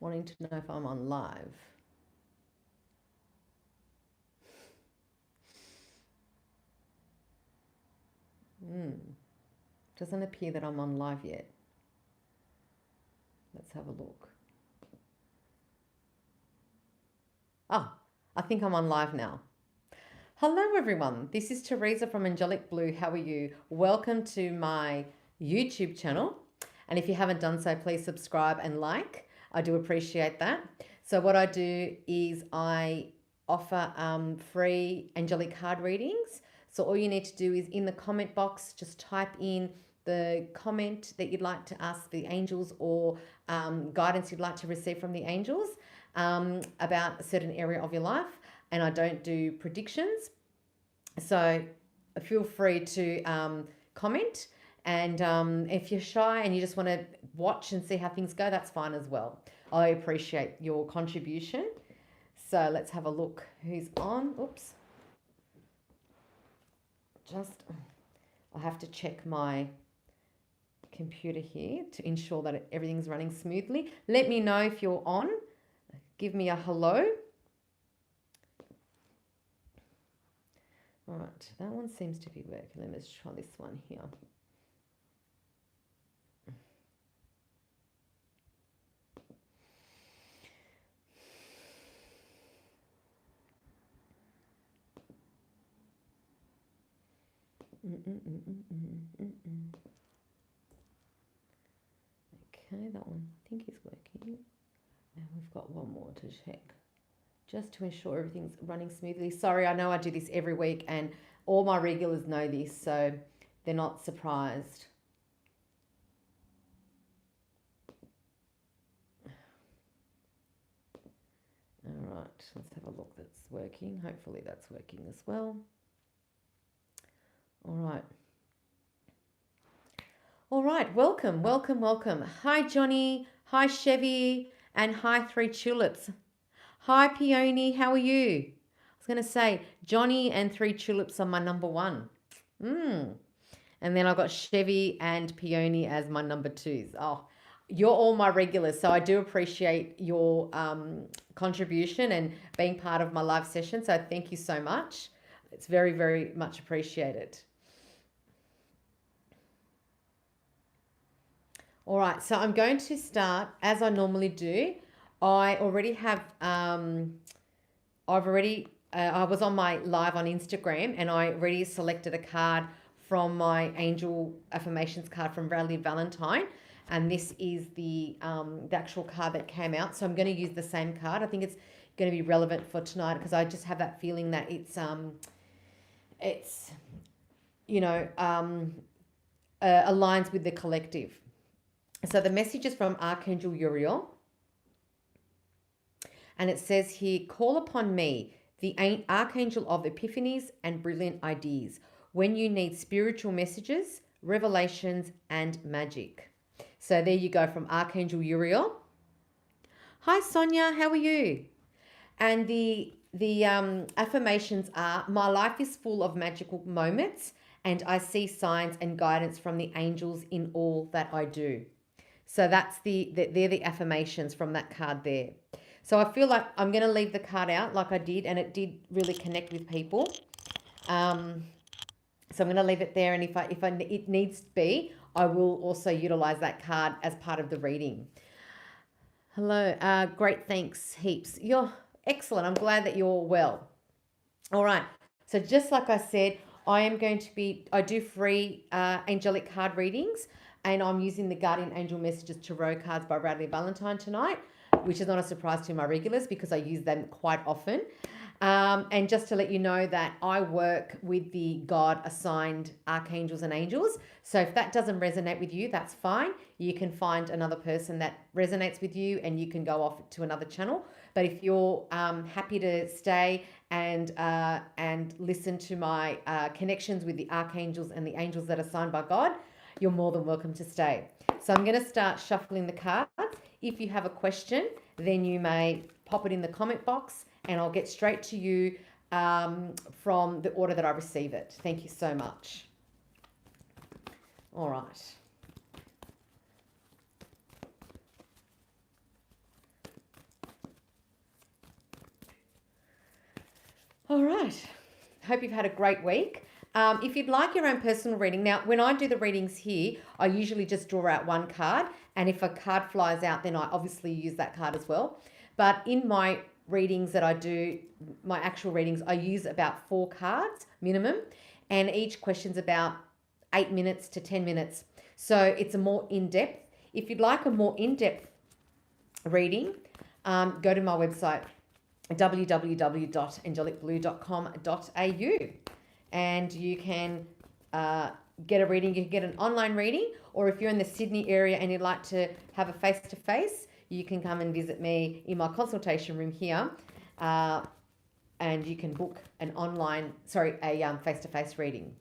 wanting to know if I'm on live. Doesn't appear that I'm on live yet. Let's have a look. Ah, I think I'm on live now. Hello everyone, this is Teresa from Angelic Blue. How are you? Welcome to my YouTube channel. And if you haven't done so, please subscribe and like. I do appreciate that. So what I do is I offer free angelic card readings. So all you need to do is in the comment box, just type in the comment that you'd like to ask the angels or guidance you'd like to receive from the angels about a certain area of your life. And I don't do predictions. So feel free to comment. And if you're shy and you just want to watch and see how things go, that's fine as well. I appreciate your contribution. So let's have a look who's on. Oops. I have to check my computer here to ensure that everything's running smoothly. Let me know if you're on. Give me a hello. All right, that one seems to be working. Let me just try this one here. Okay, that one I think is working. And we've got one more to check, just to ensure everything's running smoothly. Sorry, I know I do this every week and all my regulars know this, so they're not surprised. All right, let's have a look that's working. Hopefully that's working as well. All right. All right, welcome, welcome, welcome. Hi, Johnny. Hi, Chevy. And hi, Three Tulips. Hi, Peony. How are you? I was going to say, Johnny and Three Tulips are my number one. And then I've got Chevy and Peony as my number twos. Oh, you're all my regulars, so I do appreciate your contribution and being part of my live session. So thank you so much. It's very, very much appreciated. All right, so I'm going to start as I normally do. I already have, I was on my live on Instagram and I already selected a card from my angel affirmations card from Bradley Valentine. And this is the actual card that came out. So I'm going to use the same card. I think it's going to be relevant for tonight because I just have that feeling that it's aligns with the collective. So the message is from Archangel Uriel. And it says here, call upon me, the Archangel of Epiphanies and brilliant ideas, when you need spiritual messages, revelations, and magic. So there you go from Archangel Uriel. Hi, Sonia. How are you? And the affirmations are, my life is full of magical moments, and I see signs and guidance from the angels in all that I do. So they're the affirmations from that card there. So I feel like I'm going to leave the card out like I did, and it did really connect with people. So I'm going to leave it there, and if it needs to be, I will also utilize that card as part of the reading. Hello, great, thanks heaps. You're excellent. I'm glad that you're well. All right. So just like I said, I do free angelic card readings. And I'm using the Guardian Angel Messages Tarot cards by Bradley Valentine tonight, which is not a surprise to my regulars because I use them quite often. And just to let you know that I work with the God-assigned Archangels and Angels. So if that doesn't resonate with you, that's fine. You can find another person that resonates with you and you can go off to another channel. But if you're happy to stay and listen to my connections with the Archangels and the Angels that are assigned by God, you're more than welcome to stay. So I'm going to start shuffling the cards. If you have a question, then you may pop it in the comment box and I'll get straight to you from the order that I receive it. Thank you so much. All right. All right. Hope you've had a great week. If you'd like your own personal reading, now when I do the readings here, I usually just draw out one card, and if a card flies out, then I obviously use that card as well. But in my readings that I do, my actual readings, I use about 4 cards minimum, and each question's about 8 minutes to 10 minutes. So it's a more in-depth. If you'd like a more in-depth reading, go to my website, www.angelicblue.com.au, and you can get a reading. You can get an online reading, or if you're in the Sydney area and you'd like to have a face-to-face, you can come and visit me in my consultation room here, and you can book a face-to-face reading.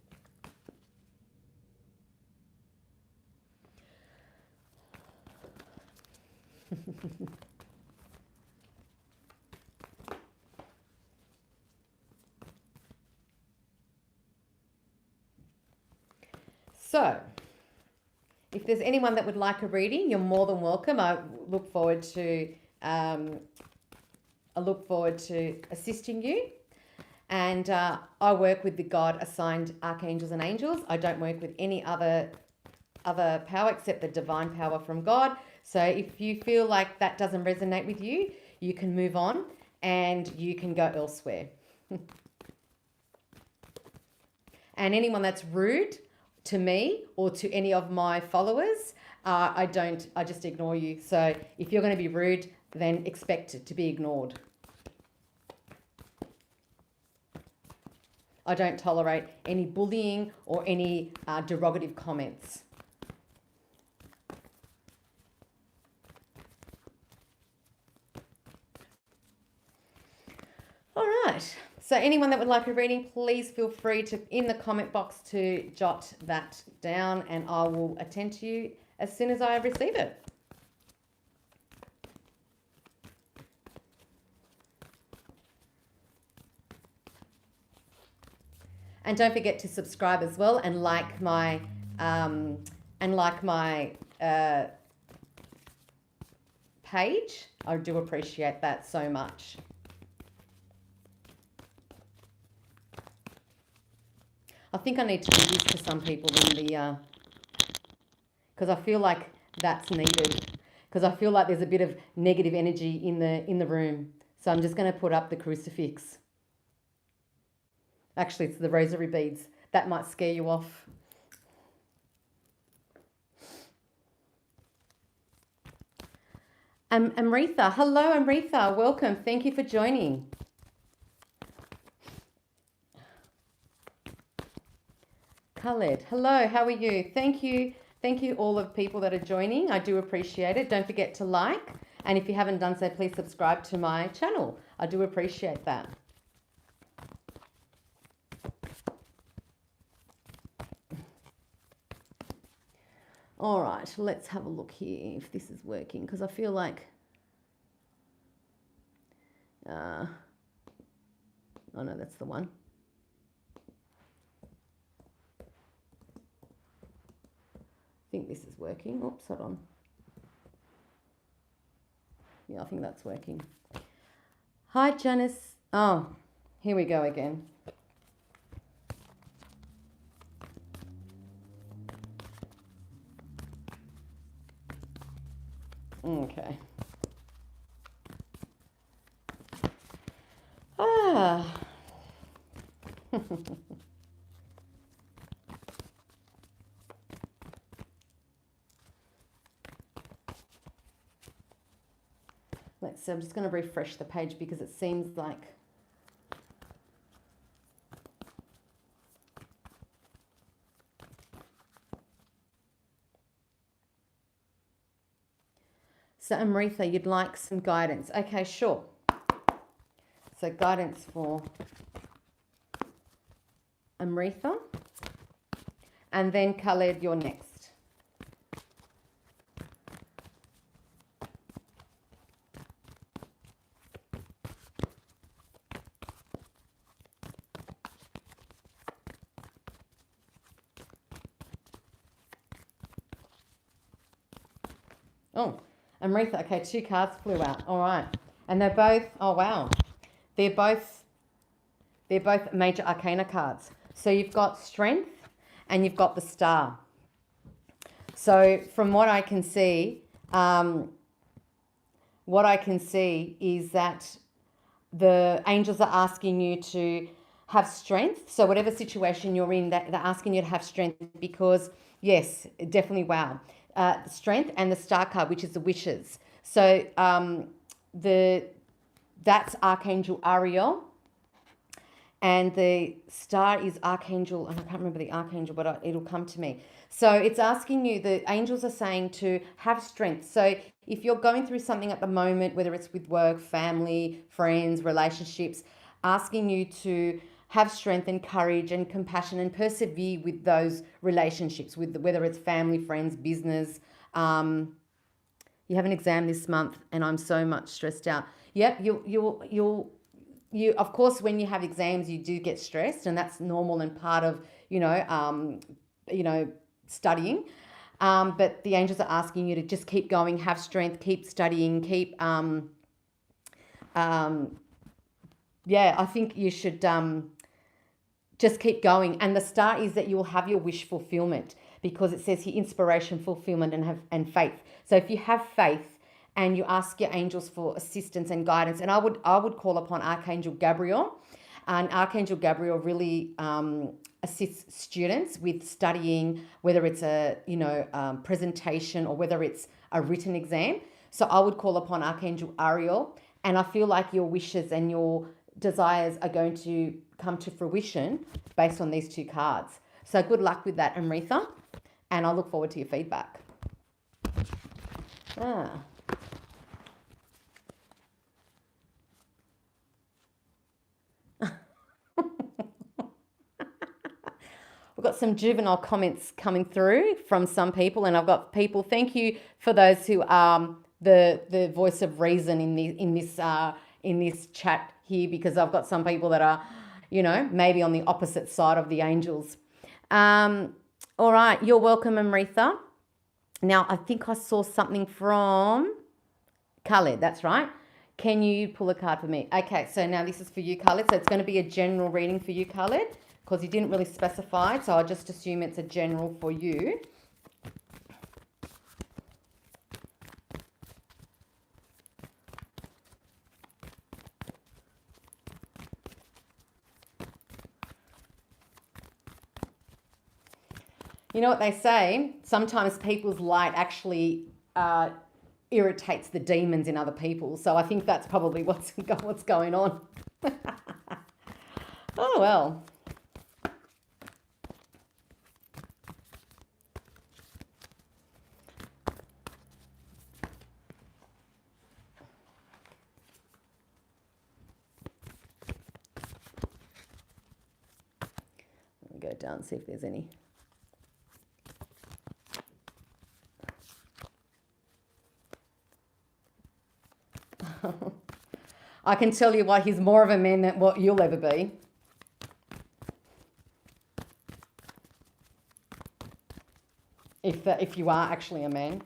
So, if there's anyone that would like a reading, you're more than welcome. I look forward to assisting you. And I work with the God-assigned Archangels and Angels. I don't work with any other power except the divine power from God. So if you feel like that doesn't resonate with you, you can move on and you can go elsewhere. And anyone that's rude to me or to any of my followers, I just ignore you. So if you're going to be rude, then expect it to be ignored. I don't tolerate any bullying or any derogative comments. All right. So anyone that would like a reading, please feel free to, in the comment box, to jot that down, and I will attend to you as soon as I receive it. And don't forget to subscribe as well, and like my page. I do appreciate that so much. I think I need to do this to some people in the, because I feel like that's needed. Because I feel like there's a bit of negative energy in the room. So I'm just going to put up the crucifix. Actually, it's the rosary beads. That might scare you off. Amrita, hello Amrita, welcome. Thank you for joining. Khaled, hello, how are you? Thank you all of people that are joining. I do appreciate it. Don't forget to like, and if you haven't done so, please subscribe to my channel. I do appreciate that. All right, let's have a look here if this is working, because I feel like oh no, that's the one. I think this is working. Oops, hold on. Yeah, I think that's working. Hi, Janice. Oh, here we go again. Okay. I'm just going to refresh the page because it seems like so Amrita, you'd like some guidance. Okay, sure. So guidance for Amrita, and then Khaled, you're next. Oh, Amrita, okay, 2 cards flew out. All right. And they're both, oh, wow. They're both They're both major arcana cards. So you've got strength and you've got the star. So from what I can see, is that the angels are asking you to have strength. So whatever situation you're in, that they're asking you to have strength because, yes, definitely, wow. Strength and the star card, which is the wishes. So that's Archangel Ariel. And the star is Archangel, and I can't remember the Archangel, but it'll come to me. So it's asking you, the angels are saying to have strength. So if you're going through something at the moment, whether it's with work, family, friends, relationships, asking you to have strength and courage and compassion and persevere with those relationships, with whether it's family, friends, business. You have an exam this month, and I'm so much stressed out. Yep, you of course, when you have exams, you do get stressed, and that's normal and part of studying. But the angels are asking you to just keep going, have strength, keep studying, keep. I think you should just keep going. And the star is that you will have your wish fulfillment, because it says here inspiration, fulfillment, and faith. So if you have faith and you ask your angels for assistance and guidance, and I would call upon Archangel Gabriel. And Archangel Gabriel really assists students with studying, whether it's a presentation or whether it's a written exam. So I would call upon Archangel Ariel, and I feel like your wishes and your desires are going to come to fruition based on these two cards. So good luck with that, Amrita, and I look forward to your feedback. We've got some juvenile comments coming through from some people, and I've got people. Thank you for those who are the voice of reason in this chat here, because I've got some people that are, maybe on the opposite side of the angels. All right, you're welcome, Amrita. Now I think I saw something from Khaled. That's right. Can you pull a card for me? Okay, so now this is for you, Khaled. So it's going to be a general reading for you, Khaled, because you didn't really specify, so I'll just assume it's a general for you. You know what they say? Sometimes people's light actually irritates the demons in other people. So I think that's probably what's going on. Oh, well. Let me go down and see if there's any. I can tell you what, he's more of a man than what you'll ever be. If you are actually a man.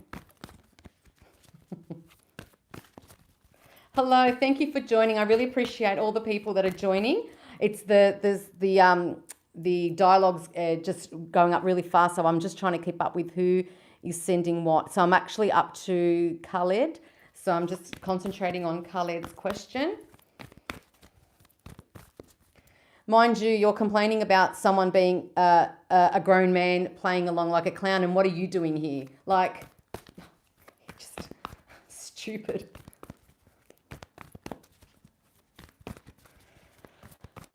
Hello, thank you for joining. I really appreciate all the people that are joining. It's the dialogue's just going up really fast, so I'm just trying to keep up with who is sending what. So I'm actually up to Khaled. So I'm just concentrating on Khaled's question. Mind you, you're complaining about someone being a grown man playing along like a clown, and what are you doing here? Like, just stupid.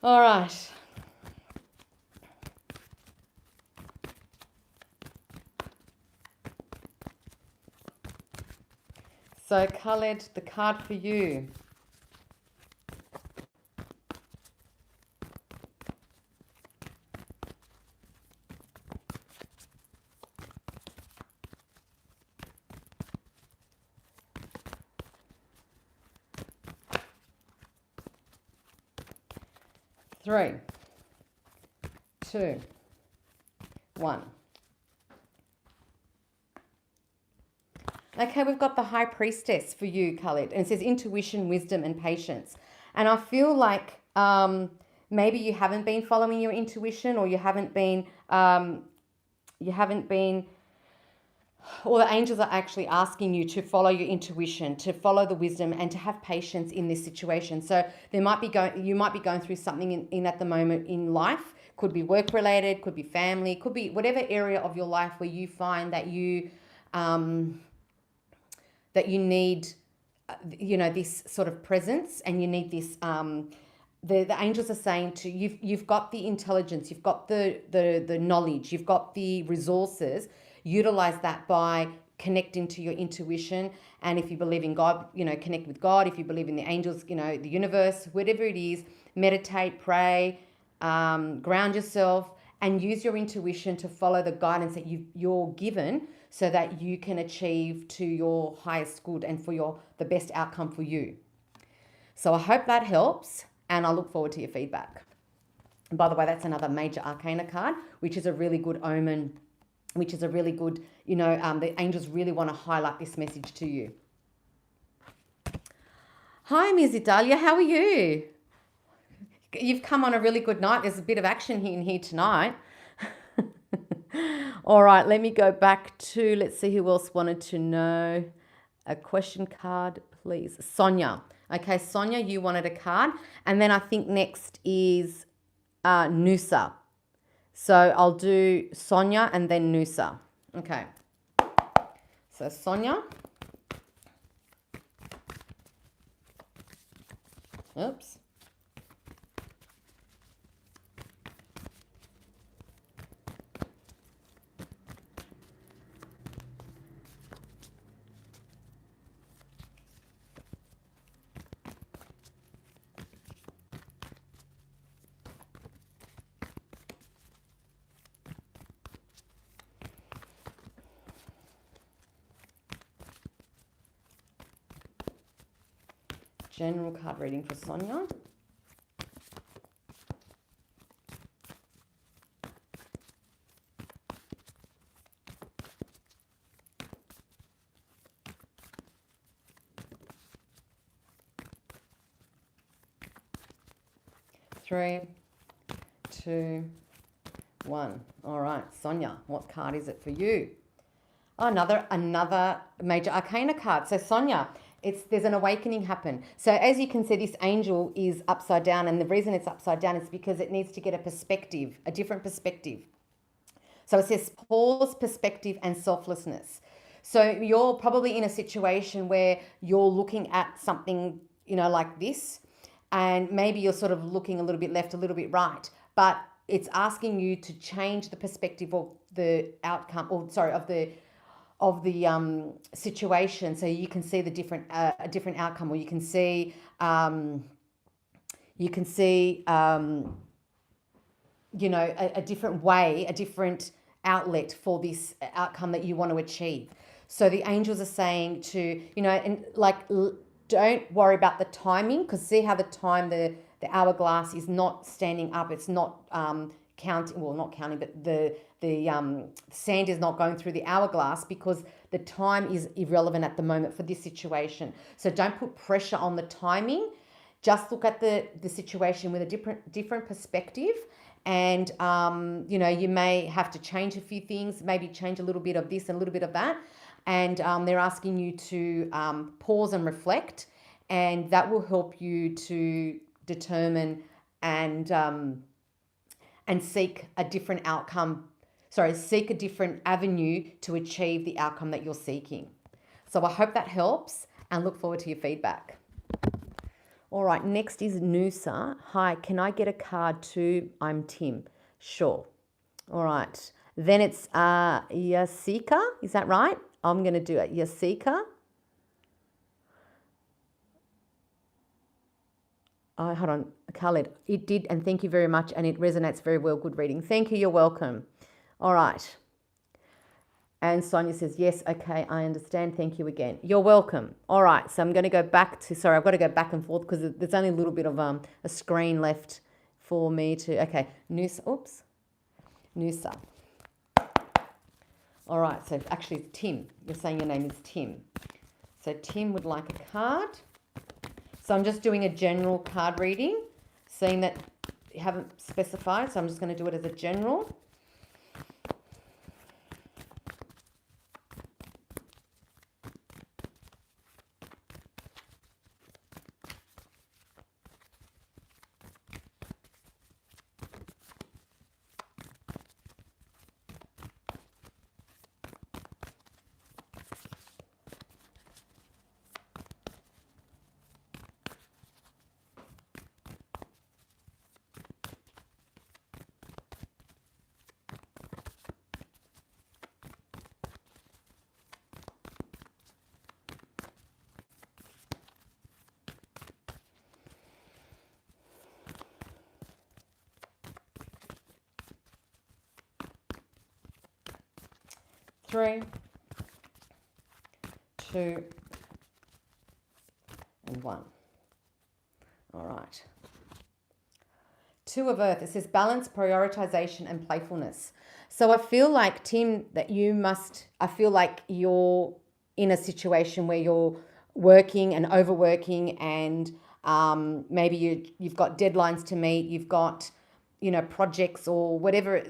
All right. So, Khaled, the card for you. Three, two, one. Okay, we've got the High Priestess for you, Khaled, and it says intuition, wisdom, and patience. And I feel like maybe you haven't been following your intuition, or you haven't been, or the angels are actually asking you to follow your intuition, to follow the wisdom, and to have patience in this situation. So you might be going through something in at the moment in life. Could be work related, could be family, could be whatever area of your life where you find that you need, this sort of presence, and you need this. The angels are saying to you, you've got the intelligence, you've got the knowledge, you've got the resources. Utilize that by connecting to your intuition. And if you believe in God, connect with God. If you believe in the angels, the universe, whatever it is, meditate, pray, ground yourself, and use your intuition to follow the guidance that you're given, so that you can achieve to your highest good and for the best outcome for you. So I hope that helps, and I look forward to your feedback. And by the way, that's another major arcana card, which is a really good omen, which is a really good, the angels really want to highlight this message to you. Hi, Ms. Idalia, how are you? You've come on a really good night. There's a bit of action in here tonight. All right, let me go back to, let's see who else wanted to know. A question card, please. Sonia. Okay, Sonia, you wanted a card. And then I think next is Nusa. So I'll do Sonia and then Nusa. Okay. So Sonia. Oops. General card reading for Sonia. Three, two, one. All right, Sonia, what card is it for you? Oh, another major arcana card. So Sonia, there's an awakening happen. So as you can see, this angel is upside down, and the reason it's upside down is because it needs to get a different perspective. So it says pause, perspective, and selflessness. So you're probably in a situation where you're looking at something, like this, and maybe you're sort of looking a little bit left, a little bit right, but it's asking you to change the perspective of the outcome, of the situation, so you can see the different outcome, or you can see a different way, a different outlet for this outcome that you want to achieve. So the angels are saying to, don't worry about the timing, because see how the hourglass is not standing up, it's not counting, but the sand is not going through the hourglass, because the time is irrelevant at the moment for this situation. So don't put pressure on the timing. Just look at the situation with a different perspective, and you may have to change a few things, maybe change a little bit of this and a little bit of that, and they're asking you to pause and reflect, and that will help you to determine and seek a different outcome. Seek a different avenue to achieve the outcome that you're seeking. So I hope that helps, and look forward to your feedback. All right, next is Nusa. Hi, can I get a card too? I'm Tim. Sure. All right. Then it's Yasika. Is that right? I'm going to do it. Yasika. Hold on, Khaled. It did, and thank you very much, and it resonates very well. Good reading. Thank you. You're welcome. All right. And Sonia says, yes, okay, I understand. Thank you again. You're welcome. All right, so I'm going to go back to, I've got to go back and forth because there's only a little bit of a screen left for me to, okay, Nusa. All right, so actually it's Tim. You're saying your name is Tim. So Tim would like a card. So I'm just doing a general card reading, seeing that haven't specified, so I'm just going to do it as a general. Three, two, and one. All right. Two of Earth. It says balance, prioritization, and playfulness. So I feel like, Tim, that I feel like you're in a situation where you're working and overworking, and maybe you've got deadlines to meet, you've got, projects or whatever,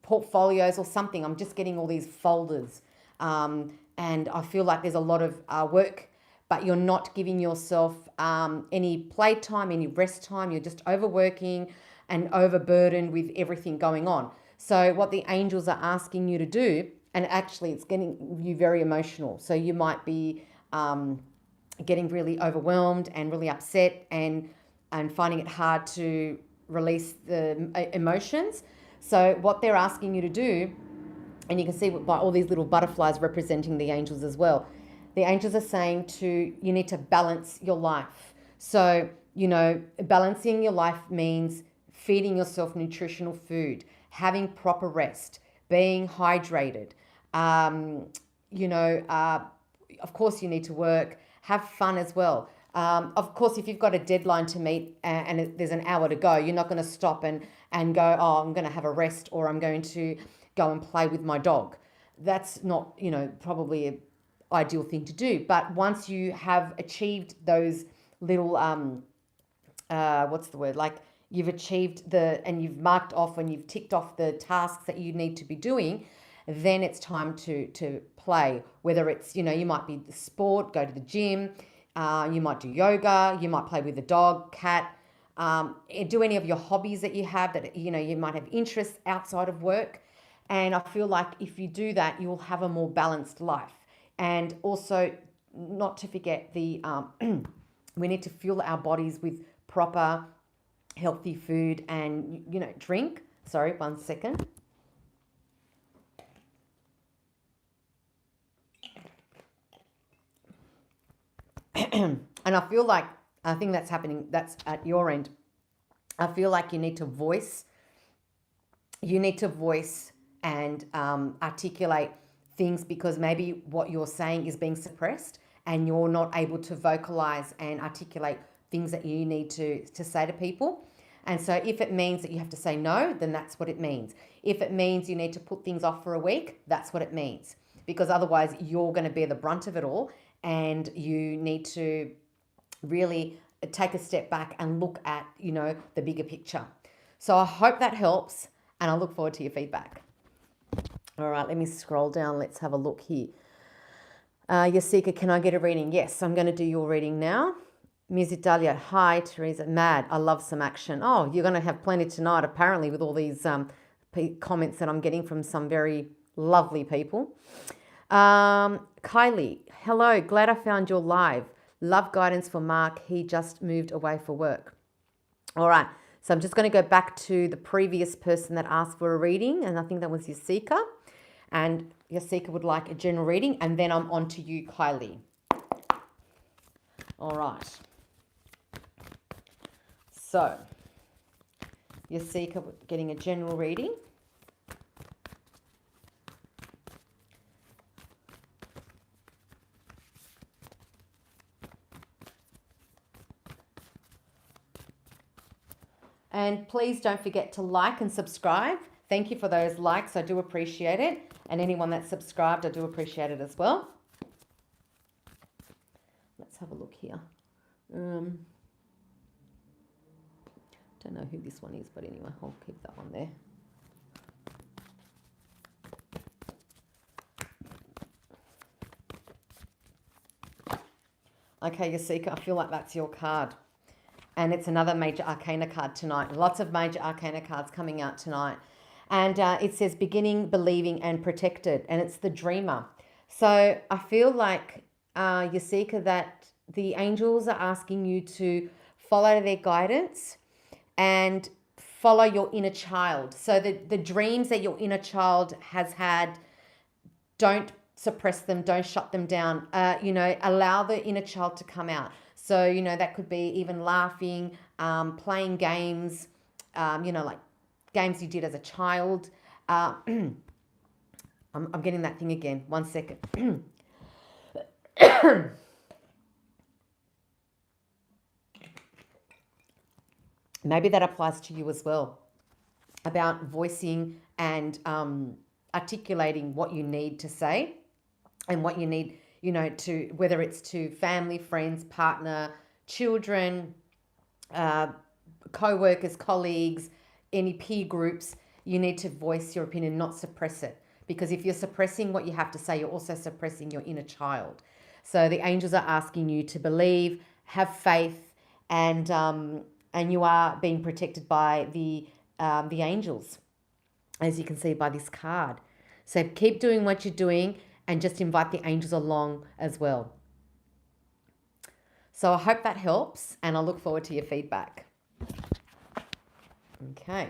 portfolios or something. I'm just getting all these folders. And I feel like there's a lot of work, but you're not giving yourself any playtime, any rest time. You're just overworking and overburdened with everything going on. So what the angels are asking you to do, and actually it's getting you very emotional. So you might be getting really overwhelmed and really upset and finding it hard to release the emotions. So what they're asking you to do, and you can see by all these little butterflies representing the angels as well, the angels are saying you need to balance your life. So, balancing your life means feeding yourself nutritional food, having proper rest, being hydrated. Of course you need to work, have fun as well. Of course, if you've got a deadline to meet and there's an hour to go, you're not going to stop and go, oh, I'm going to have a rest, or I'm going to go and play with my dog. That's not, probably an ideal thing to do. But once you have achieved those little, like you've achieved and you've marked off and you've ticked off the tasks that you need to be doing, then it's time to play. Whether it's, you might be the sport, go to the gym, you might do yoga, you might play with a dog, cat, do any of your hobbies that you have that, you might have interests outside of work. And I feel like if you do that, you will have a more balanced life. And also, not to forget we need to fuel our bodies with proper healthy food and, drink. Sorry, 1 second. And I think that's happening, that's at your end. I feel like you need to voice and articulate things, because maybe what you're saying is being suppressed and you're not able to vocalize and articulate things that you need to say to people. And so if it means that you have to say no, then that's what it means. If it means you need to put things off for a week, that's what it means. Because otherwise you're going to bear the brunt of it all, and you need to really take a step back and look at, the bigger picture. So I hope that helps, and I look forward to your feedback. All right, let me scroll down. Let's have a look here. Yasika, can I get a reading? Yes, I'm going to do your reading now. Music Dahlia, hi, Teresa. Mad, I love some action. Oh, you're going to have plenty tonight, apparently, with all these comments that I'm getting from some very lovely people. Kylie, hello, glad I found your live. Love guidance for Mark. He just moved away for work. All right, so I'm just going to go back to the previous person that asked for a reading, and I think that was Yasika. And Yasika would like a general reading, and then I'm on to you, Kylie. All right. So, Yasika getting a general reading. And please don't forget to like and subscribe. Thank you for those likes. I do appreciate it. And anyone that's subscribed, I do appreciate it as well. Let's have a look here. Don't know who this one is, but anyway, I'll keep that one there. Okay, your seeker, I feel like that's your card. And it's another major arcana card tonight. Lots of major arcana cards coming out tonight. And it says beginning, believing, and protected. And it's the dreamer. So I feel like your seeker, that the angels are asking you to follow their guidance and follow your inner child. So the dreams that your inner child has had, don't suppress them, don't shut them down. Allow the inner child to come out. So, that could be even laughing, playing games, like games you did as a child. I'm getting that thing again. 1 second. Maybe that applies to you as well, about voicing and articulating what you need to say and what you need, to, whether it's to family, friends, partner, children, co-workers, colleagues, any peer groups. You need to voice your opinion, not suppress it. Because if you're suppressing what you have to say, you're also suppressing your inner child. So the angels are asking you to believe, have faith, and you are being protected by the angels, as you can see by this card. So keep doing what you're doing and just invite the angels along as well. So I hope that helps, and I look forward to your feedback. Okay.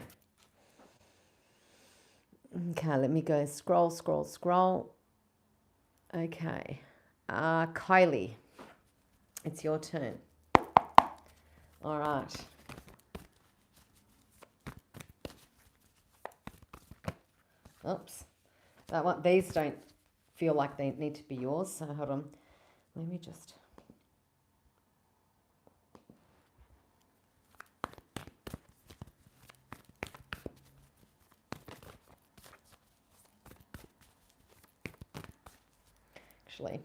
Okay, let me go scroll. Okay. Kylie, it's your turn. All right. Oops. That one, these don't feel like they need to be yours, so hold on. Let me just... Actually...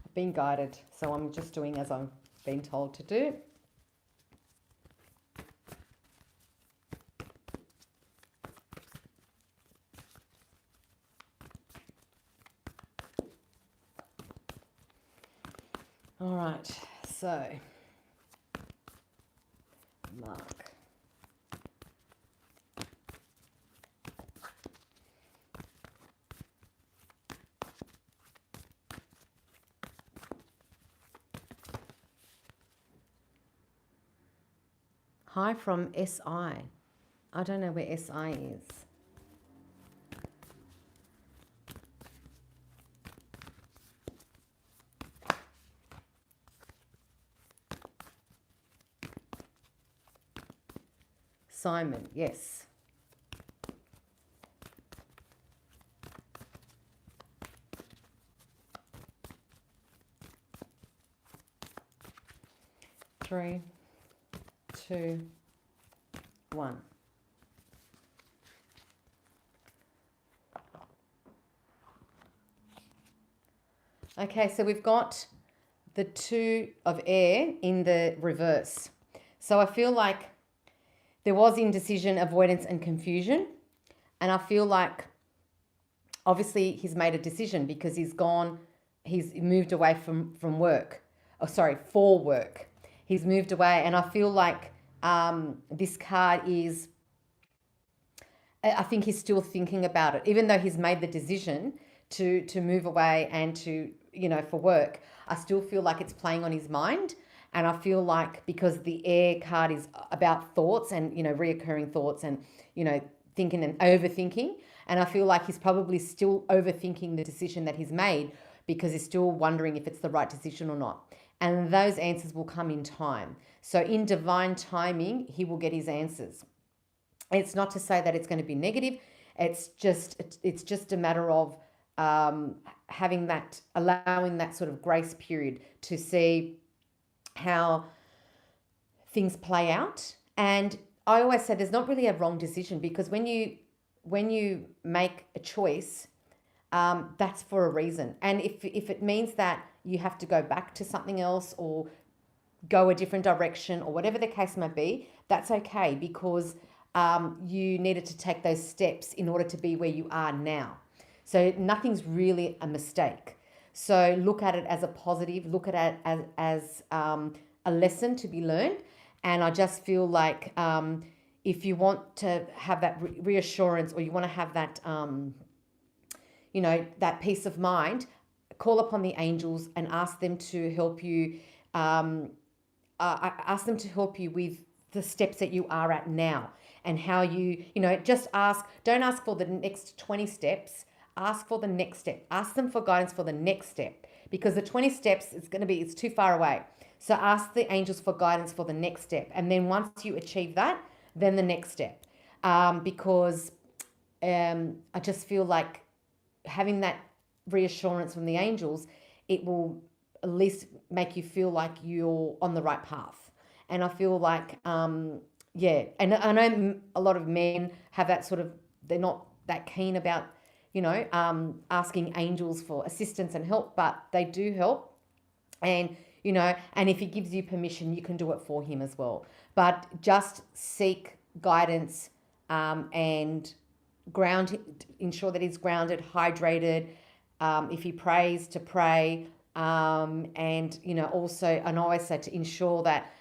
I've been guided, so I'm just doing as I've been told to do. All right, so Mark. Hi from SI. I don't know where SI is. Simon, yes. Three, two, one. Okay, so we've got the two of air in the reverse. So I feel like there was indecision, avoidance, and confusion. And I feel like obviously he's made a decision because he's moved away from work. For work. He's moved away. And I feel like this card is, I think he's still thinking about it. Even though he's made the decision to move away and to, for work, I still feel like it's playing on his mind. And I feel like because the air card is about thoughts and, reoccurring thoughts and, thinking and overthinking. And I feel like he's probably still overthinking the decision that he's made because he's still wondering if it's the right decision or not. And those answers will come in time. So in divine timing, he will get his answers. It's not to say that it's going to be negative. It's just a matter of allowing that sort of grace period to see how things play out. And I always say there's not really a wrong decision, because when you make a choice, that's for a reason. And if it means that you have to go back to something else or go a different direction or whatever the case may be, that's okay, because you needed to take those steps in order to be where you are now. So nothing's really a mistake. So look at it as a positive, look at it as a lesson to be learned. And I just feel like if you want to have that reassurance, or you want to have that, that peace of mind, call upon the angels and ask them to help you. Ask them to help you with the steps that you are at now, and how just don't ask for the next 20 steps, ask for the next step. Ask them for guidance for the next step, because the 20 steps, it's too far away. So ask the angels for guidance for the next step. And then once you achieve that, then the next step. Because I just feel like having that reassurance from the angels, it will at least make you feel like you're on the right path. And I feel like, and I know a lot of men have that sort of, they're not that keen about, asking angels for assistance and help, but they do help. And, and if he gives you permission, you can do it for him as well. But just seek guidance and ensure that he's grounded, hydrated. If he prays, to pray. And also, and I always say to ensure that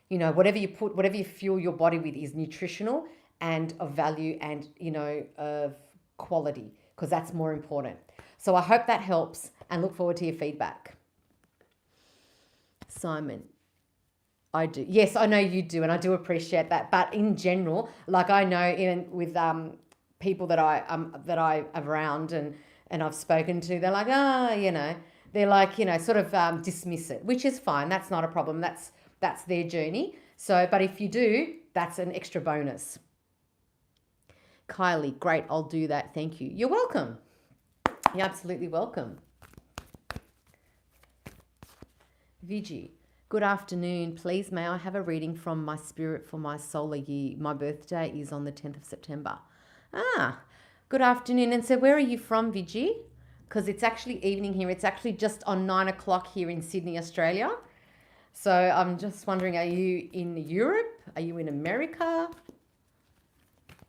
whatever you fuel your body with is nutritional and of value and of quality, because that's more important. So I hope that helps, and look forward to your feedback. Simon, I do. Yes, I know you do, and I do appreciate that. But in general, like I know even with people that I am around and I've spoken to, they're like, they're like, sort of dismiss it, which is fine. That's not a problem. That's their journey. So, but if you do, that's an extra bonus. Kylie, great. I'll do that. Thank you. You're welcome. You're absolutely welcome. Vigi, good afternoon. Please, may I have a reading from my spirit for my solar year? My birthday is on the 10th of September. Good afternoon. And so where are you from, Vigi? Because it's actually evening here. It's actually just on 9 o'clock here in Sydney, Australia. So I'm just wondering, are you in Europe? Are you in America?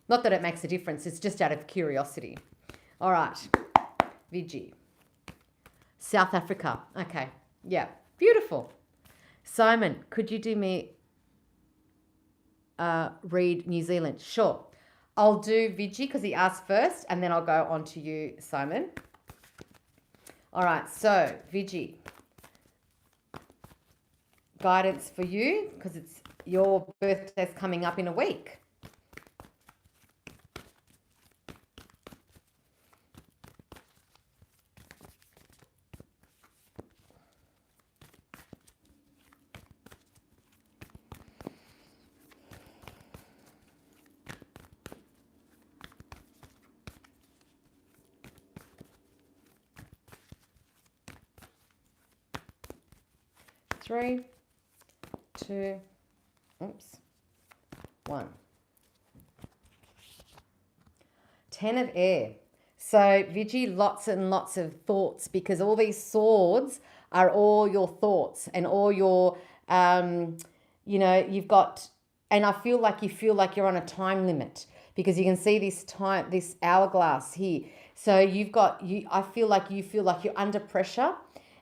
Not that it makes a difference. It's just out of curiosity. All right. Vigi. South Africa. Okay. Yeah. Beautiful. Simon, could you do me read New Zealand? Sure. I'll do Vigi because he asked first, and then I'll go on to you, Simon. All right, so Vigi, guidance for you because it's your birthday's coming up in a week. Three, two, 1. 10 of air. So Vigi, lots and lots of thoughts, because all these swords are all your thoughts and all your, you've got, and I feel like you're on a time limit, because you can see this hourglass here. So I feel like you're under pressure,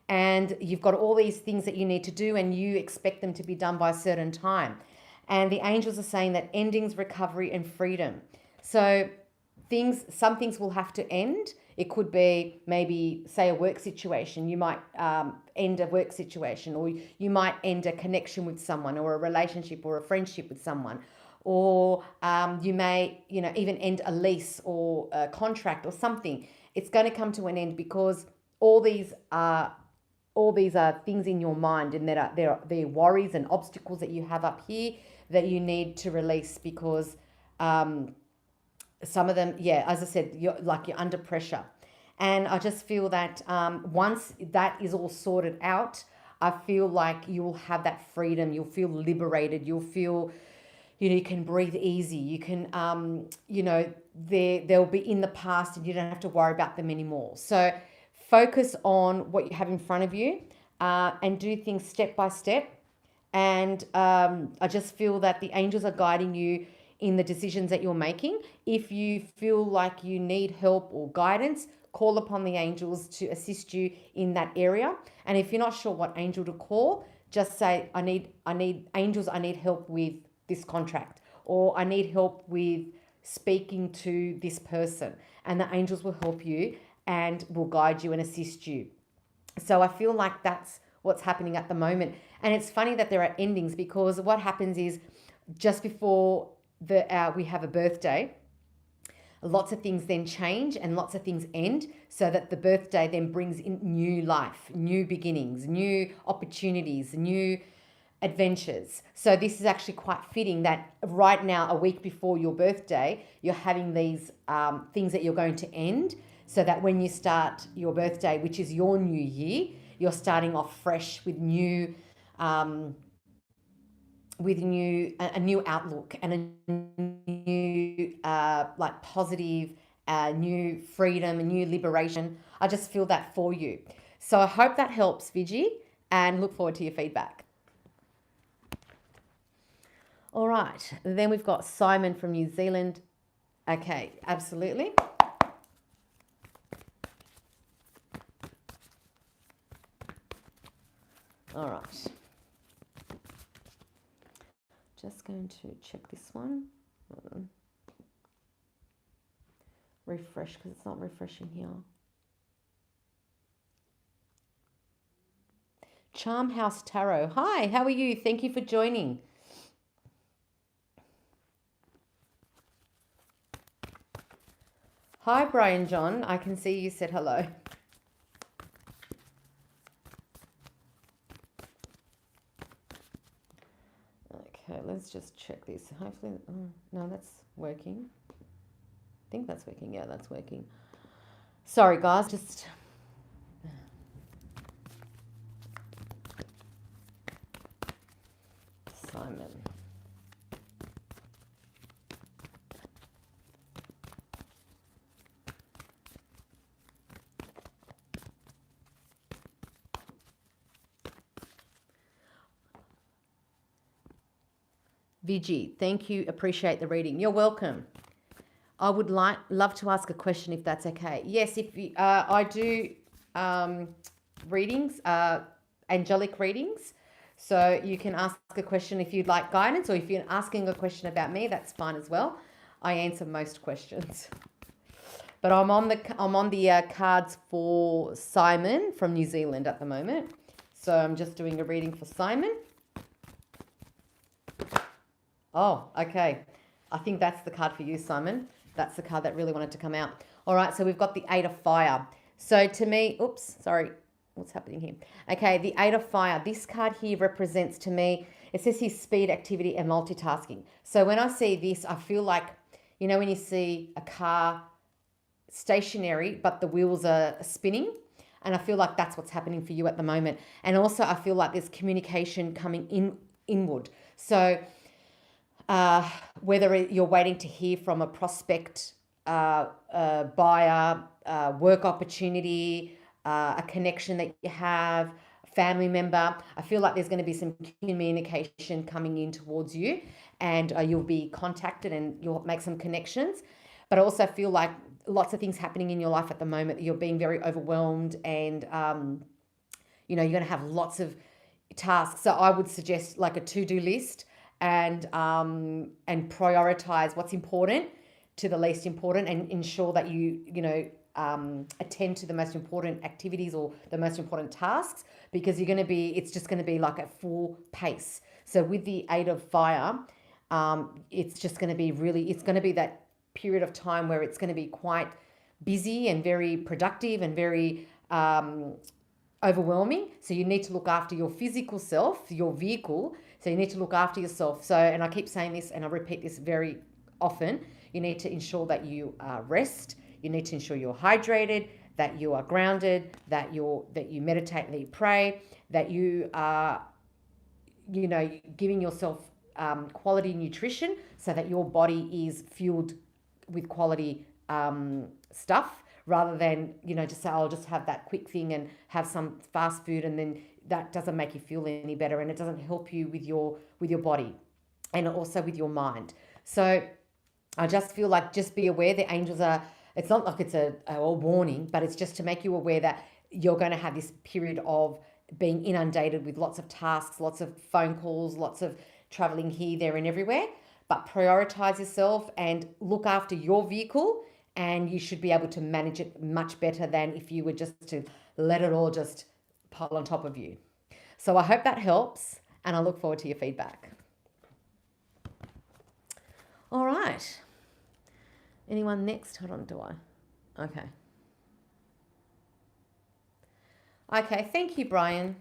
and you've got all these things that you need to do, and you expect them to be done by a certain time. And the angels are saying that endings, recovery, and freedom. So some things will have to end. It could be maybe, say, a work situation. You might end a work situation, or you might end a connection with someone, or a relationship, or a friendship with someone. Or you may, even end a lease or a contract or something. It's going to come to an end, because all these are things in your mind, and they're worries and obstacles that you have up here that you need to release, because some of them, as I said, you're under pressure. And I just feel that once that is all sorted out, I feel like you will have that freedom. You'll feel liberated. You'll feel, you can breathe easy. You can, they'll be in the past and you don't have to worry about them anymore. So focus on what you have in front of you, and do things step by step. And I just feel that the angels are guiding you in the decisions that you're making. If you feel like you need help or guidance, call upon the angels to assist you in that area. And if you're not sure what angel to call, just say, I need angels, I need help with this contract, or I need help with speaking to this person. And the angels will help you and will guide you and assist you. So I feel like that's what's happening at the moment. And it's funny that there are endings, because what happens is just before we have a birthday, lots of things then change and lots of things end, so that the birthday then brings in new life, new beginnings, new opportunities, new adventures. So this is actually quite fitting that right now, a week before your birthday, you're having these things that you're going to end, so that when you start your birthday, which is your new year, you're starting off fresh with a new outlook and a new like positive, new freedom, a new liberation. I just feel that for you. So I hope that helps, Viji, and look forward to your feedback. All right, then we've got Simon from New Zealand. Okay, absolutely. All right. Just going to check this one. Refresh, because it's not refreshing here. Charm House Tarot. Hi, how are you? Thank you for joining. Hi, Brian John. I can see you said hello. Okay, let's just check this. Hopefully, no, that's working. I think that's working. Yeah, that's working. Sorry, guys, just... Simon. Viji, thank you. Appreciate the reading. You're welcome. I would love to ask a question if that's okay. Yes, if you, I do readings, angelic readings. So you can ask a question if you'd like guidance, or if you're asking a question about me, that's fine as well. I answer most questions. But I'm on the cards for Simon from New Zealand at the moment. So I'm just doing a reading for Simon. Oh, okay. I think that's the card for you, Simon. That's the card that really wanted to come out. All right, so we've got the Eight of Fire. So to me, oops, sorry, what's happening here? Okay, the Eight of Fire. This card here represents to me, it says here speed, activity, and multitasking. So when I see this, I feel like, you know, when you see a car stationary, but the wheels are spinning, and I feel like that's what's happening for you at the moment. And also I feel like there's communication coming inward. So whether you're waiting to hear from a prospect, buyer, work opportunity, a connection that you have, a family member, I feel like there's going to be some communication coming in towards you, and you'll be contacted and you'll make some connections. But I also feel like lots of things happening in your life at the moment. You're being very overwhelmed, and you're going to have lots of tasks. So I would suggest like a to-do list, and prioritize what's important to the least important, and ensure that you attend to the most important activities or the most important tasks, because it's just going to be like at full pace. So with the Eight of Fire, it's just going to be it's going to be that period of time where it's going to be quite busy and very productive and very overwhelming. So you need to look after your physical self, your vehicle. So you need to look after yourself. So, and I keep saying this and I repeat this very often, you need to ensure that you rest. You need to ensure you're hydrated, that you are grounded, that you meditate, that you pray, that you are, giving yourself quality nutrition so that your body is fueled with quality stuff, rather than, just say, I'll just have that quick thing and have some fast food, and then that doesn't make you feel any better, and it doesn't help you with your body and also with your mind. So I just feel like, just be aware, the angels are, it's not like it's a warning, but it's just to make you aware that you're going to have this period of being inundated with lots of tasks, lots of phone calls, lots of traveling here, there, and everywhere. But prioritize yourself and look after your vehicle, and you should be able to manage it much better than if you were just to let it all just pile on top of you. So I hope that helps, and I look forward to your feedback. All right. Anyone next? Hold on, do I? Okay. Okay, thank you, Brian.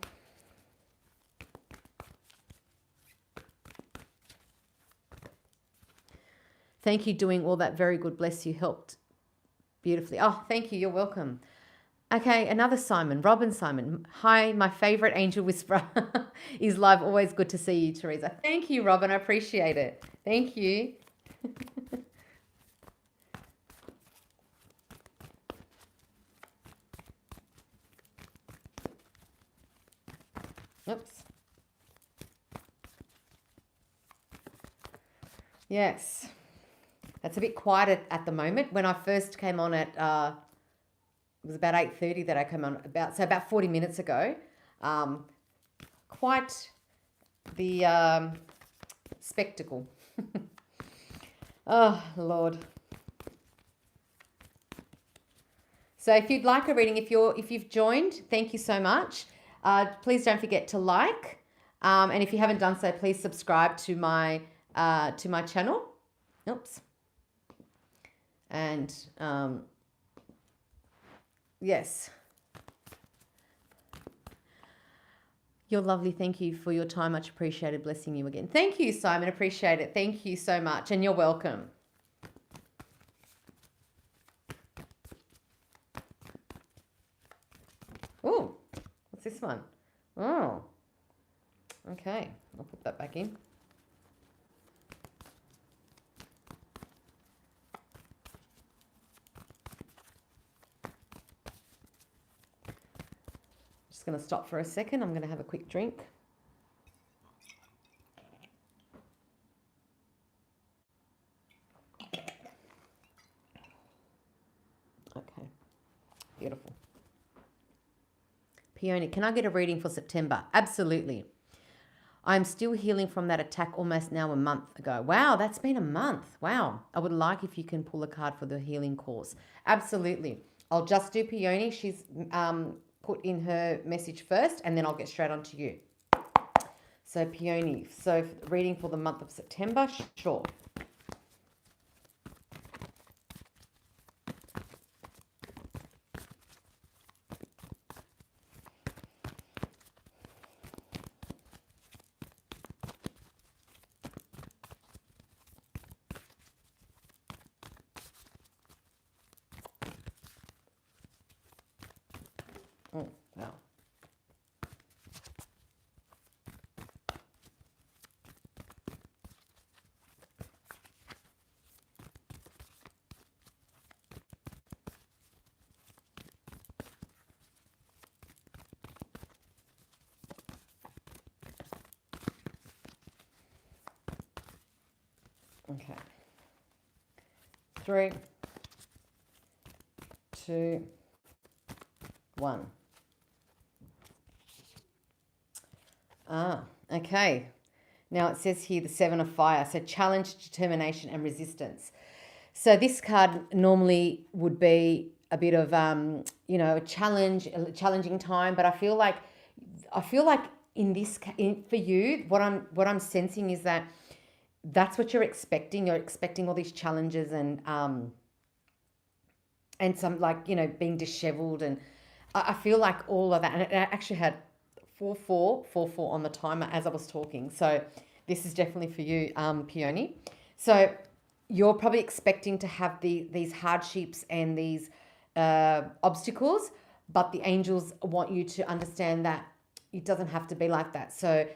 Thank you, doing all that. Very good. Bless you. Helped beautifully. Oh, thank you. You're welcome. Okay, another Simon. Robin Simon. Hi, my favorite angel whisperer is live. Always good to see you, Teresa. Thank you, Robin. I appreciate it. Thank you. Oops. Yes. That's a bit quiet at the moment. When I first came on at, it was about 8:30 that I came on, about 40 minutes ago. Quite the spectacle. Oh, Lord. So if you'd like a reading, if you've joined, thank you so much. Please don't forget to like, and if you haven't done so, please subscribe to my channel. Oops. And yes, you're lovely. Thank you for your time. Much appreciated. Blessing you again. Thank you, Simon. Appreciate it. Thank you so much, and you're welcome. Oh, what's this one? Oh, okay. I'll put that back in. Just going to stop for a second. I'm going to have a quick drink. Okay, beautiful. Peony, can I get a reading for September? Absolutely. I'm still healing from that attack almost now a month ago. Wow, that's been a month. Wow. I would like if you can pull a card for the healing course. Absolutely. I'll just do Peony. She's put in her message first, and then I'll get straight on to you. So Peony, so reading for the month of September, sure. Oh, wow. Okay. 3, 2, 1. Okay. Now it says here the 7 of fire. So challenge, determination, and resistance. So this card normally would be a bit of, a challenging time. But I feel like in this, for you, what I'm sensing is that that's what you're expecting. You're expecting all these challenges and some being disheveled, and I feel like all of that. And it actually had 4-4 on the timer as I was talking. So this is definitely for you, Peony. So you're probably expecting to have these hardships and these obstacles, but the angels want you to understand that it doesn't have to be like that. So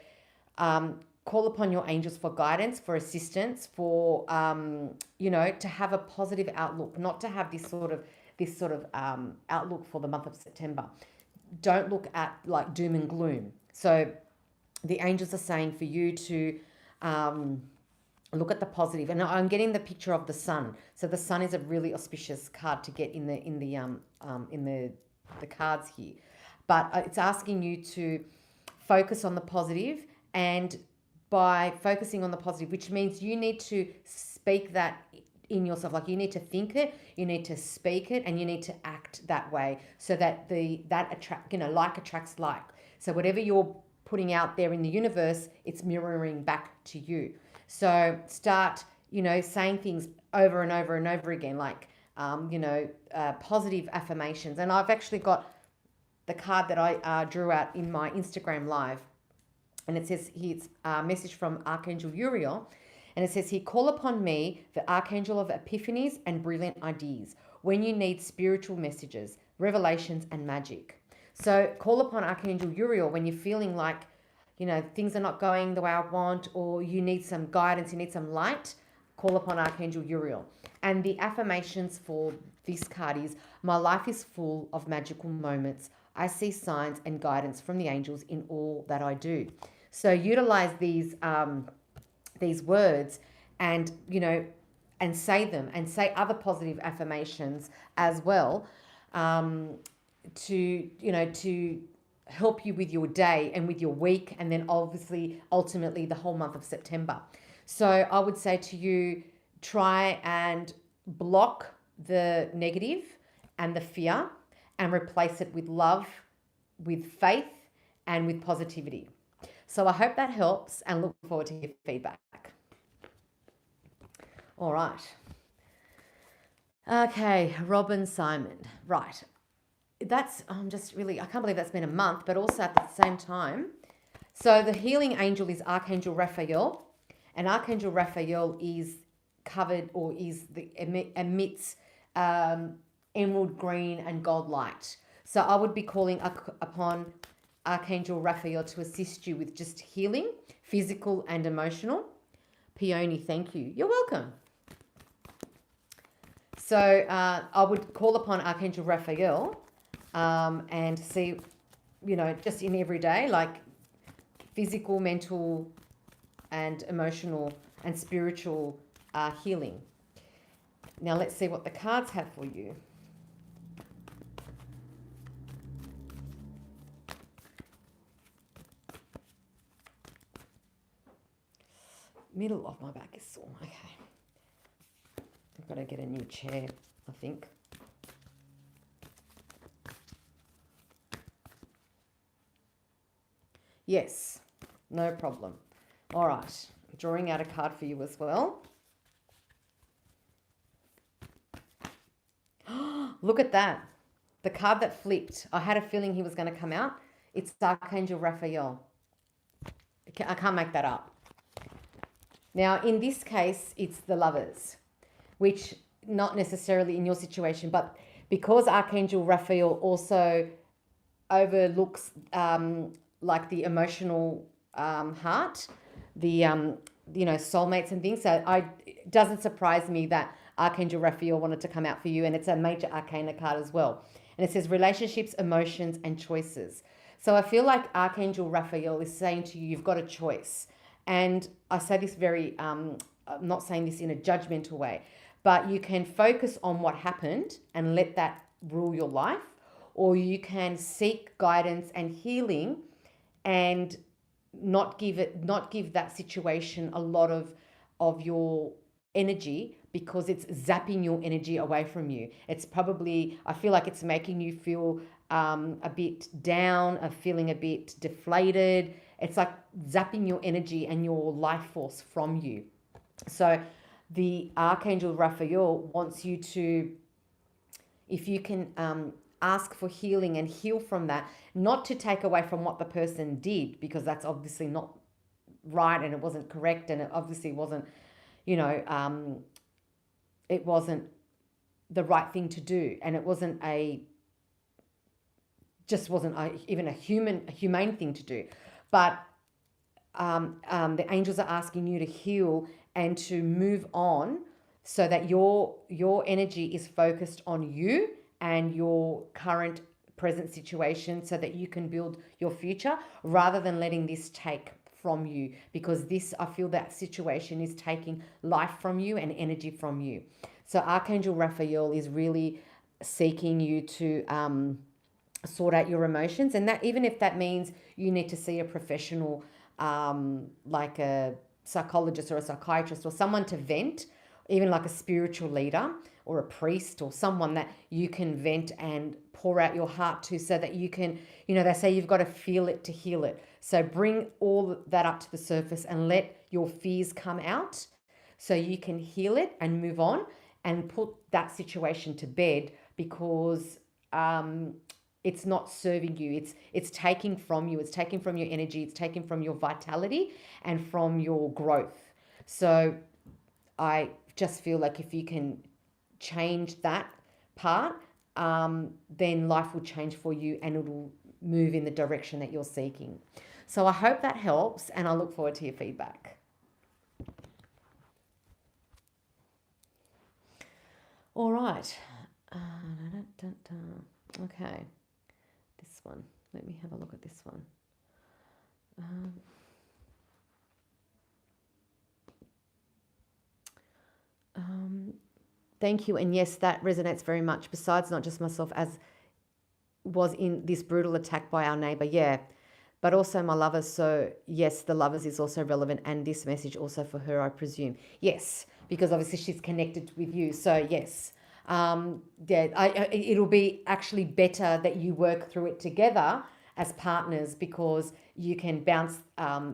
call upon your angels for guidance, for assistance, for to have a positive outlook, not to have this sort of outlook for the month of September. Don't look at like doom and gloom. So the angels are saying for you to look at the positive, and I'm getting the picture of the sun. So the sun is a really auspicious card to get in the cards here, but it's asking you to focus on the positive, and by focusing on the positive, which means you need to speak that in yourself, like you need to think it, you need to speak it, and you need to act that way, so that like attracts like. So whatever you're putting out there in the universe, it's mirroring back to you. So start, saying things over and over and over again, like, positive affirmations. And I've actually got the card that I drew out in my Instagram live. And it says here, it's a message from Archangel Uriel. And it says here, call upon me, the Archangel of Epiphanies and brilliant ideas, when you need spiritual messages, revelations, and magic. So call upon Archangel Uriel when you're feeling like, things are not going the way I want, or you need some guidance, you need some light. Call upon Archangel Uriel. And the affirmations for this card is, my life is full of magical moments. I see signs and guidance from the angels in all that I do. So utilize these words, and and say them, and say other positive affirmations as well, to help you with your day and with your week, and then obviously ultimately the whole month of September. So I would say to you, try and block the negative and the fear, and replace it with love, with faith, and with positivity. So I hope that helps, and look forward to your feedback. All right. Okay, Robin Simon. Right. I can't believe that's been a month, but also at the same time. So the healing angel is Archangel Raphael, and Archangel Raphael is covered, or emits emerald green and gold light. So I would be calling upon Archangel Raphael to assist you with just healing, physical and emotional. Peony, thank you. You're welcome. So I would call upon Archangel Raphael and see, just in every day, like physical, mental, and emotional and spiritual healing. Now let's see what the cards have for you. Middle of my back is sore. Okay. I've got to get a new chair, I think. Yes, no problem. All right. Drawing out a card for you as well. Look at that. The card that flipped. I had a feeling he was going to come out. It's Archangel Raphael. I can't make that up. Now, in this case, it's the Lovers, which not necessarily in your situation, but because Archangel Raphael also overlooks like the emotional heart, the soulmates and things. So it doesn't surprise me that Archangel Raphael wanted to come out for you, and it's a major arcana card as well. And it says relationships, emotions, and choices. So I feel like Archangel Raphael is saying to you, you've got a choice. And I say this I'm not saying this in a judgmental way, but you can focus on what happened and let that rule your life, or you can seek guidance and healing and not give that situation a lot of your energy, because it's zapping your energy away from you. It's probably, I feel like it's making you feel a bit down, feeling a bit deflated. It's like zapping your energy and your life force from you. So the Archangel Raphael wants you to, if you can ask for healing and heal from that, not to take away from what the person did, because that's obviously not right, and it wasn't correct, and it obviously wasn't, it wasn't the right thing to do, and it wasn't even a humane thing to do. But the angels are asking you to heal and to move on so that your energy is focused on you and your current present situation so that you can build your future rather than letting this take from you, because this, I feel that situation is taking life from you and energy from you. So Archangel Raphael is really seeking you to sort out your emotions, and that even if that means you need to see a professional, like a psychologist or a psychiatrist or someone to vent, even like a spiritual leader or a priest or someone that you can vent and pour out your heart to, so that you can, they say you've got to feel it to heal it. So bring all that up to the surface and let your fears come out so you can heal it and move on and put that situation to bed, because it's not serving you. It's taking from you. It's taking from your energy. It's taking from your vitality and from your growth. So I just feel like if you can change that part, then life will change for you and it will move in the direction that you're seeking. So I hope that helps, and I look forward to your feedback. All right. Okay. This one. Let me have a look at this one. Thank you. And yes, that resonates very much. Besides, not just myself, as was in this brutal attack by our neighbor. Yeah. But also my lovers. So yes, the lovers is also relevant, and this message also for her, I presume. Yes, because obviously she's connected with you. So yes. It'll be actually better that you work through it together as partners, because you can bounce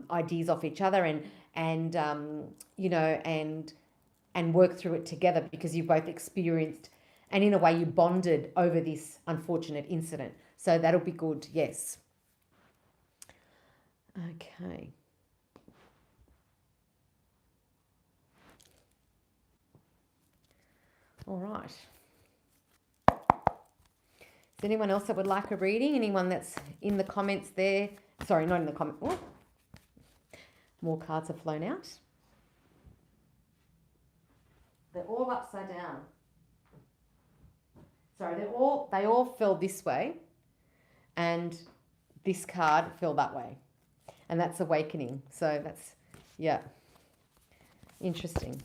ideas off each other and work through it together, because you both experienced, and in a way you bonded over this unfortunate incident. So that'll be good. Yes. Okay. All right. Is anyone else that would like a reading? Anyone that's in the comments there? Sorry, not in the comment. Oh. More cards have flown out. They're all upside down. Sorry, they all fell this way, and this card fell that way. And that's awakening. So that's, yeah, interesting.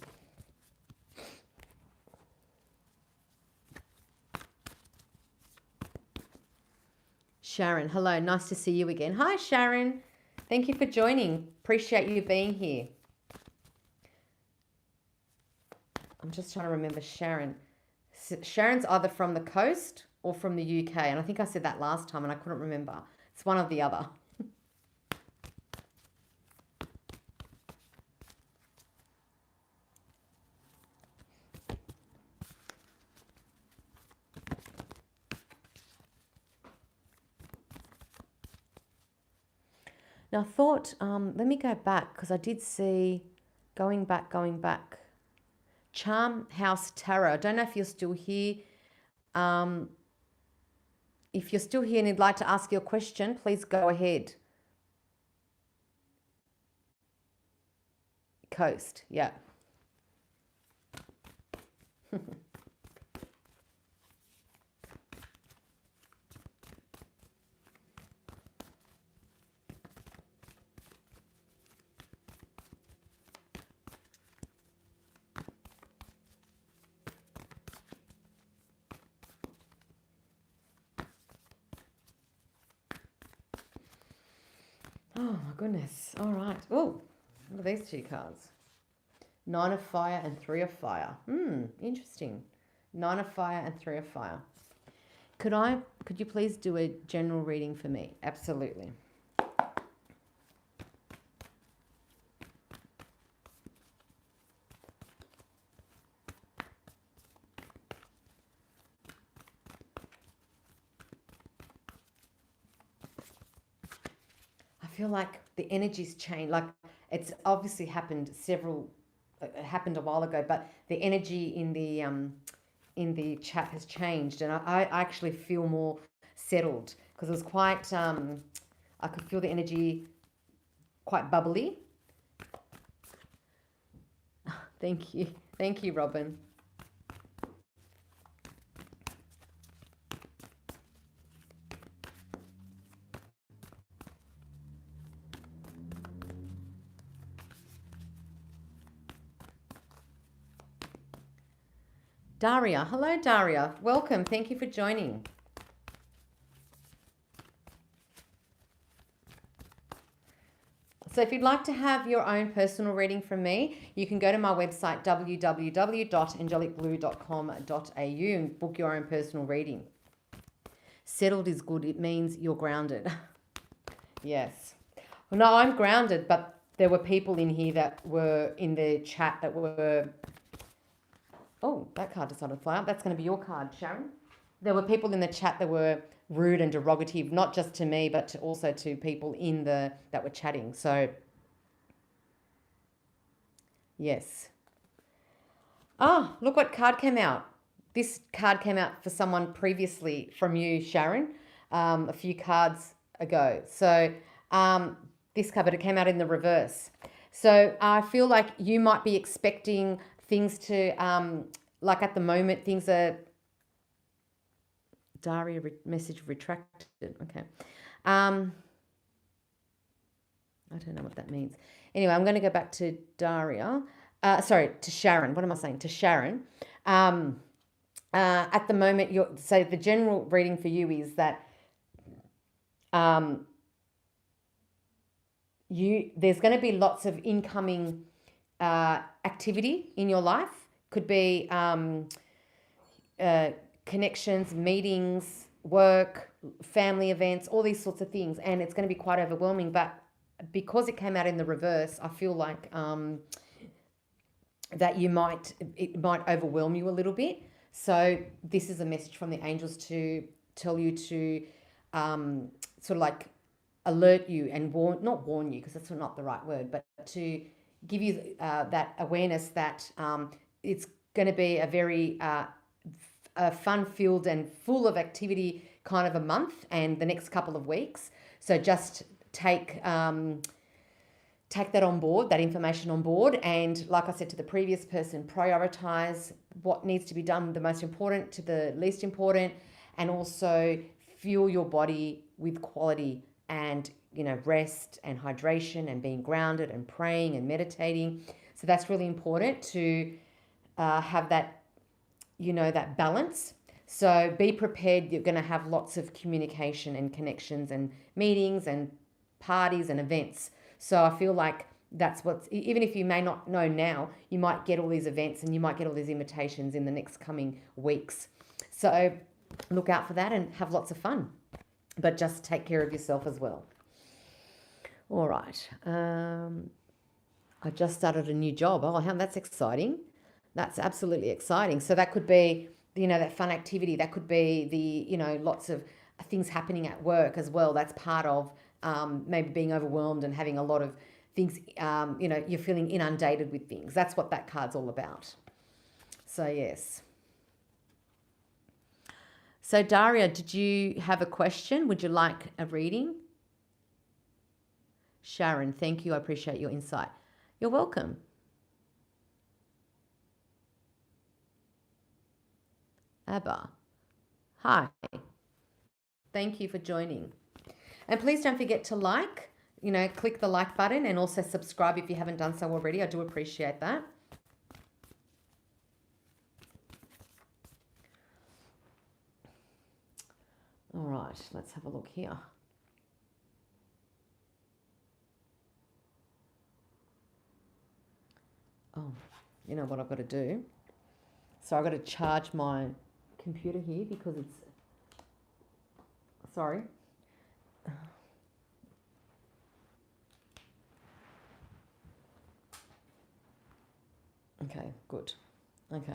Sharon, hello. Nice to see you again. Hi, Sharon. Thank you for joining. Appreciate you being here. I'm just trying to remember Sharon. Sharon's either from the coast or from the UK. And I think I said that last time and I couldn't remember. It's one or the other. Now, I thought, let me go back, because I did see, going back. Charm House Tarot. I don't know if you're still here. If you're still here and you'd like to ask your question, please go ahead. Coast, yeah. Oh my goodness. All right. Oh, look at these two cards. 9 of Fire and 3 of Fire. Interesting. 9 of Fire and 3 of Fire. Could you please do a general reading for me? Absolutely. I feel like the energy's changed. Like, it's obviously happened it happened a while ago, but the energy in the chat has changed, and I actually feel more settled, because it was quite I could feel the energy quite bubbly. Thank you. Thank you, Robin. Daria. Hello, Daria. Welcome. Thank you for joining. So if you'd like to have your own personal reading from me, you can go to my website, www.angelicblue.com.au, and book your own personal reading. Settled is good. It means you're grounded. Yes. Well, no, I'm grounded, but there were people in here that were in the chat that were... Oh, that card decided to fly up. That's going to be your card, Sharon. There were people in the chat that were rude and derogative, not just to me, but also to people that were chatting. So, yes. Ah, look what card came out. This card came out for someone previously from you, Sharon, a few cards ago. So, this card, but it came out in the reverse. So, I feel like you might be expecting things to, like at the moment, things are... Daria message retracted. Okay. I don't know what that means. Anyway, I'm going to go back to Daria. To Sharon. What am I saying? To Sharon. At the moment, so the general reading for you is that there's going to be lots of incoming activity in your life. Could be connections, meetings, work, family events, all these sorts of things, and it's going to be quite overwhelming. But because it came out in the reverse, I feel like that it might overwhelm you a little bit. So this is a message from the angels to tell you to sort of like alert you and not warn you, because that's not the right word, but to give you that awareness that it's going to be a very fun-filled and full of activity kind of a month and the next couple of weeks. So just take that on board, that information on board. And like I said to the previous person, prioritize what needs to be done, the most important to the least important, and also fuel your body with quality and, rest and hydration and being grounded and praying and meditating. So that's really important to have that, that balance. So be prepared. You're going to have lots of communication and connections and meetings and parties and events. So I feel like that's even if you may not know now, you might get all these events and you might get all these invitations in the next coming weeks. So look out for that and have lots of fun, but just take care of yourself as well. All right. I just started a new job. Oh, that's exciting. That's absolutely exciting. So that could be, that fun activity. That could be the, lots of things happening at work as well. That's part of maybe being overwhelmed and having a lot of things, you're feeling inundated with things. That's what that card's all about. So, yes. So, Daria, did you have a question? Would you like a reading? Sharon, thank you. I appreciate your insight. You're welcome. Abba, hi. Thank you for joining. And please don't forget to click the like button and also subscribe if you haven't done so already. I do appreciate that. All right, let's have a look here. Oh, you know what I've got to do? So I've got to charge my computer here because it's... Sorry. Okay, good. Okay,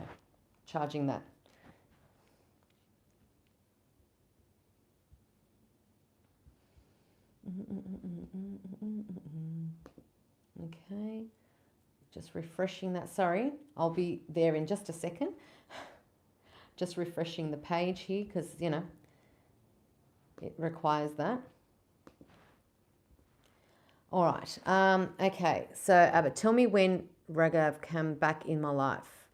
charging that. Okay, just refreshing that. Sorry, I'll be there in just a second. Just refreshing the page here because, it requires that. All right. Okay. So, Abba, tell me when Raghav came back in my life.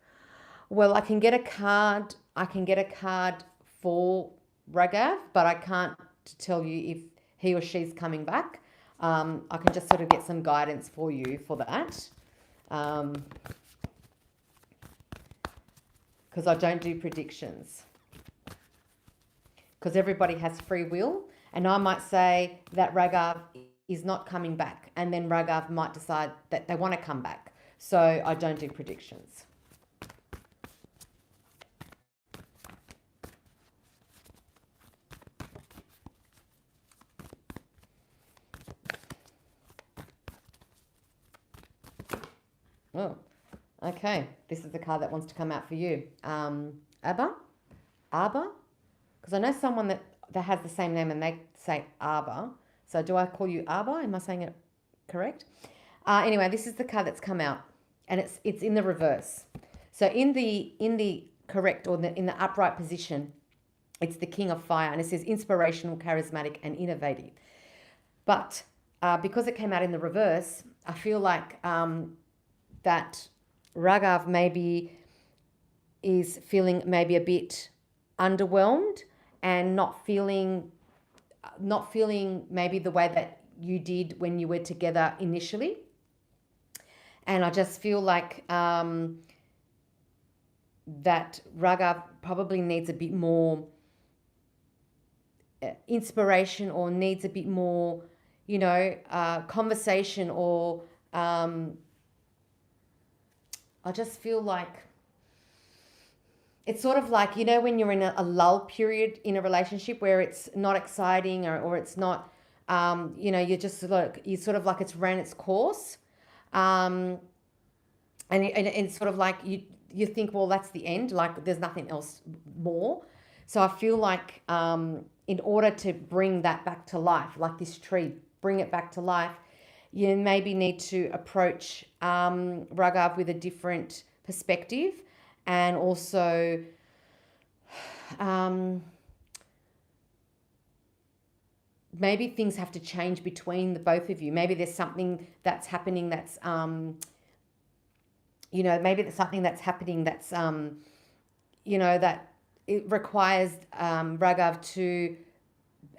Well, I can get a card. I can get a card for Raghav, but I can't tell you if he or she's coming back. I can just sort of get some guidance for you for that. Because I don't do predictions. Because everybody has free will, and I might say that Raghav is not coming back, and then Raghav might decide that they want to come back. So I don't do predictions. Oh, okay. This is the card that wants to come out for you. Abba? Abba? Because I know someone that has the same name and they say Abba. So do I call you Abba? Am I saying it correct? Anyway, this is the card that's come out, and it's in the reverse. So in the correct, or in the upright position, it's the King of Fire, and it says inspirational, charismatic, and innovative. But because it came out in the reverse, I feel like that Raghav maybe is feeling maybe a bit underwhelmed and not feeling maybe the way that you did when you were together initially. And I just feel like that Raghav probably needs a bit more inspiration, or needs a bit more, conversation, or I just feel like it's sort of like, when you're in a lull period in a relationship where it's not exciting, or it's not, you're just like, you sort of like it's ran its course. And it's sort of like you think, well, that's the end, like there's nothing else more. So I feel like in order to bring that back to life, like this tree, bring it back to life, you maybe need to approach Raghav with a different perspective, and also maybe things have to change between the both of you. Maybe there's something that's happening that's maybe there's something that's happening that's that it requires Raghav to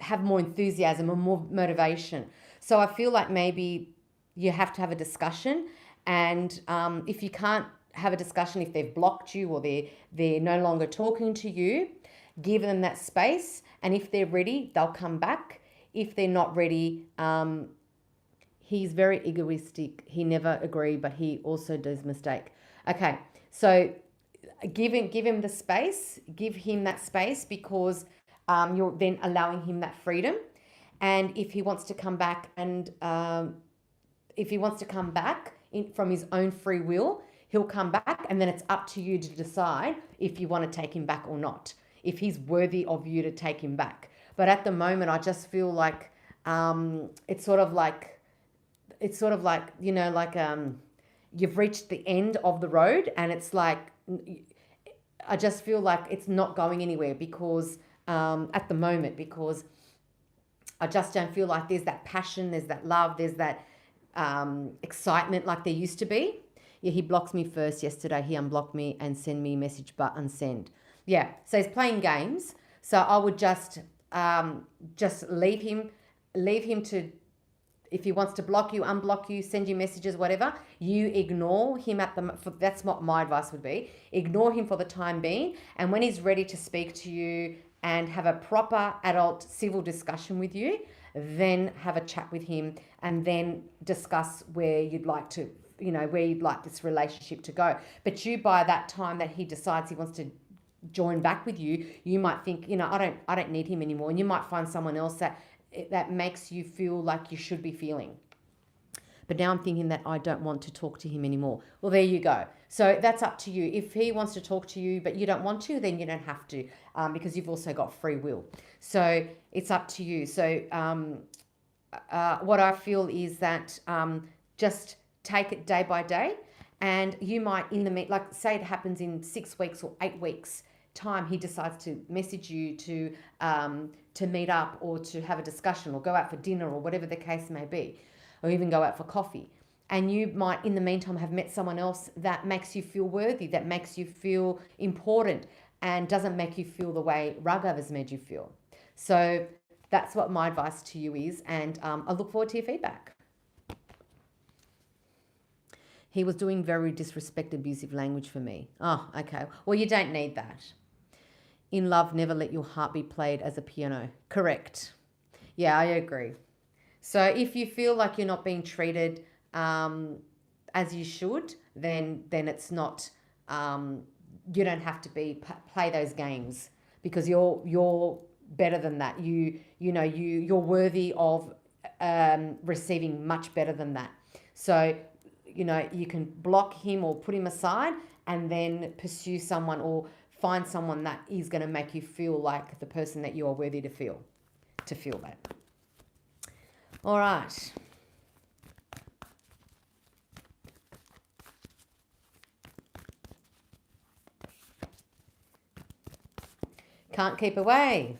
have more enthusiasm or more motivation. So I feel like maybe you have to have a discussion, and if you can't have a discussion, if they've blocked you, or they're no longer talking to you, give them that space, and if they're ready, they'll come back. If they're not ready, he's very egoistic. He never agree, but he also does mistake. Okay, so give him the space. Give him that space, because you're then allowing him that freedom. And if he wants to come back, and from his own free will, he'll come back, and then it's up to you to decide if you want to take him back or not, if he's worthy of you to take him back. But at the moment, I just feel like it's sort of like you've reached the end of the road, and it's like I just feel like it's not going anywhere, because at the moment, because I just don't feel like there's that passion, there's that love, there's that excitement like there used to be. Yeah, he blocks me first yesterday. He unblocked me and send me a message, but unsend. Yeah, so he's playing games. So I would just leave him to, if he wants to block you, unblock you, send you messages, whatever, you ignore him that's what my advice would be. Ignore him for the time being, and when he's ready to speak to you and have a proper adult civil discussion with you, then have a chat with him, and then discuss where you'd like this relationship to go. But you, by that time that he decides he wants to join back with you, you might think, I don't need him anymore, and you might find someone else that makes you feel like you should be feeling. But now I'm thinking that I don't want to talk to him anymore. Well, there you go. So that's up to you. If he wants to talk to you but you don't want to, then you don't have to, because you've also got free will. So it's up to you. So what I feel is that just take it day by day, and you might like say it happens in 6 weeks or 8 weeks time, he decides to message you to meet up, or to have a discussion, or go out for dinner, or whatever the case may be. or even go out for coffee. And you might, in the meantime, have met someone else that makes you feel worthy, that makes you feel important, and doesn't make you feel the way Raghav has made you feel. So that's what my advice to you is. And I look forward to your feedback. He was doing very disrespect, abusive language for me. Oh, okay. Well, you don't need that. In love, never let your heart be played as a piano. Correct. Yeah, I agree. So if you feel like you're not being treated as you should, then it's not. You don't have to play those games, because you're better than that. You're worthy of receiving much better than that. So you can block him or put him aside, and then pursue someone or find someone that is going to make you feel like the person that you are worthy to feel that. All right. Can't keep away.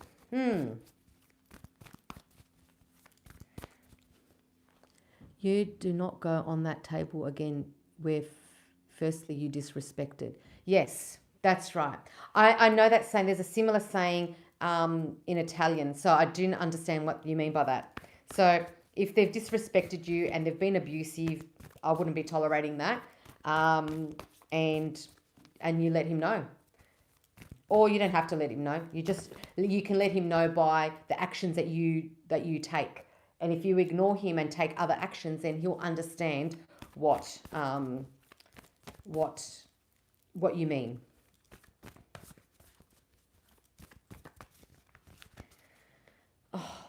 You do not go on that table again where firstly you disrespected. Yes, that's right. I know that saying. There's a similar saying in Italian, so I didn't understand what you mean by that. So if they've disrespected you and they've been abusive, I wouldn't be tolerating that. And you let him know. Or you don't have to let him know. You can let him know by the actions that you take. And if you ignore him and take other actions, then he'll understand what you mean. Oh.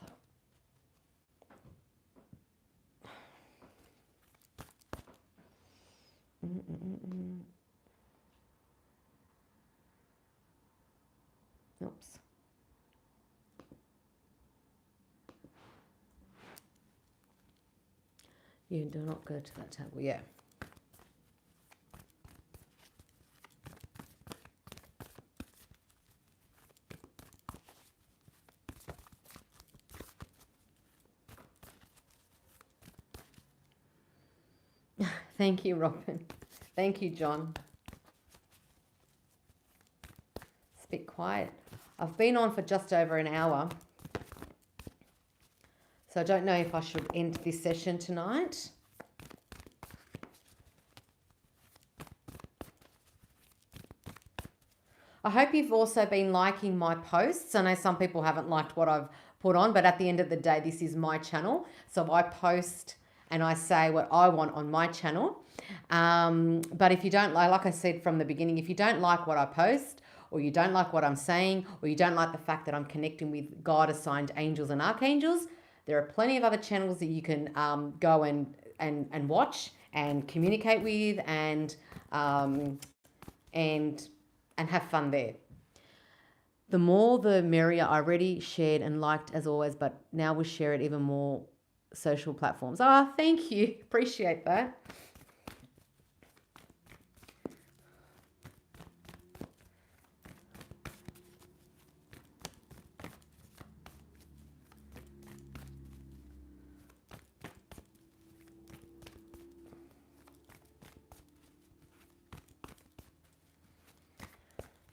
Oops. You do not go to that table. Yeah. Thank you, Robin. Thank you, John. It's a bit quiet. I've been on for just over an hour. So I don't know if I should end this session tonight. I hope you've also been liking my posts. I know some people haven't liked what I've put on, but at the end of the day, this is my channel. So I post and I say what I want on my channel. But if you don't like I said from the beginning, if you don't like what I post, or you don't like what I'm saying, or you don't like the fact that I'm connecting with God-assigned angels and archangels, there are plenty of other channels that you can go and watch and communicate with and have fun there. The more the merrier. I already shared and liked as always, but now we'll share it even more social platforms. Oh, thank you. Appreciate that.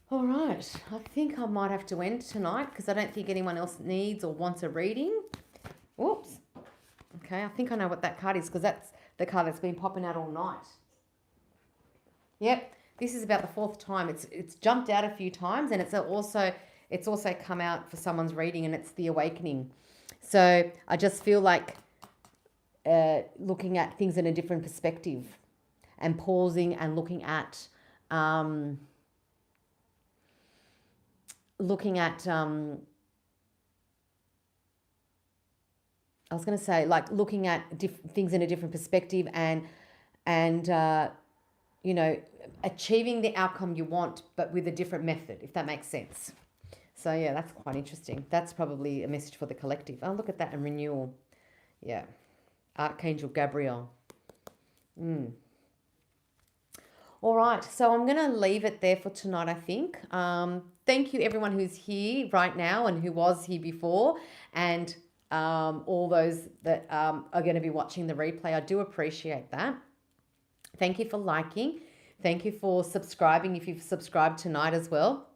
All right, I think I might have to end tonight because I don't think anyone else needs or wants a reading. Whoops. Okay, I think I know what that card is because that's the card that's been popping out all night. Yep, this is about the fourth time. It's jumped out a few times, and it's also come out for someone's reading, and it's the awakening. So I just feel like looking at things in a different perspective and pausing and looking at I was going to say, like, looking at things in a different perspective and achieving the outcome you want, but with a different method, if that makes sense. So yeah, that's quite interesting. That's probably a message for the collective. Oh, look at that, and renewal. Yeah. Archangel Gabriel. All right, so I'm going to leave it there for tonight, I think. Thank you, everyone who's here right now and who was here before. And all those that are going to be watching the replay. I do appreciate that. Thank you for liking. Thank you for subscribing if you've subscribed tonight as well.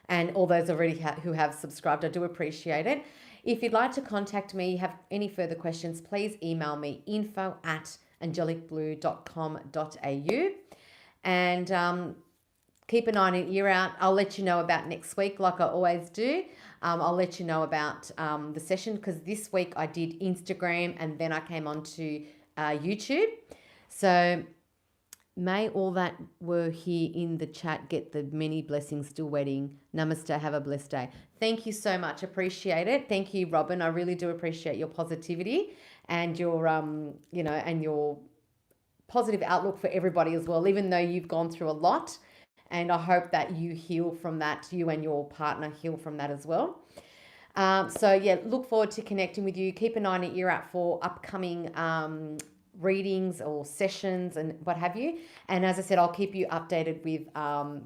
And all those already who have subscribed, I do appreciate it. If you'd like to contact me, have any further questions, please email me info@angelicblue.com.au. And keep an eye and an ear out. I'll let you know about next week like I always do. I'll let you know about the session, because this week I did Instagram and then I came on to YouTube. So may all that were here in the chat get the many blessings still waiting. Namaste. Have a blessed day. Thank you so much. Appreciate it. Thank you, Robin. I really do appreciate your positivity and your, and your positive outlook for everybody as well, even though you've gone through a lot. And I hope that you heal from that, you and your partner heal from that as well. Look forward to connecting with you. Keep an eye and an ear out for upcoming readings or sessions and what have you. And as I said, I'll keep you updated with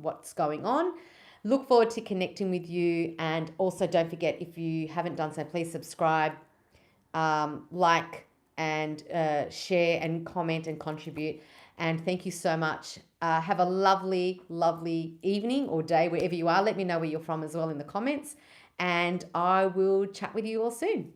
what's going on. Look forward to connecting with you. And also don't forget, if you haven't done so, please subscribe, like, and share and comment and contribute. And thank you so much. Have a lovely, lovely evening or day wherever you are. Let me know where you're from as well in the comments. And I will chat with you all soon.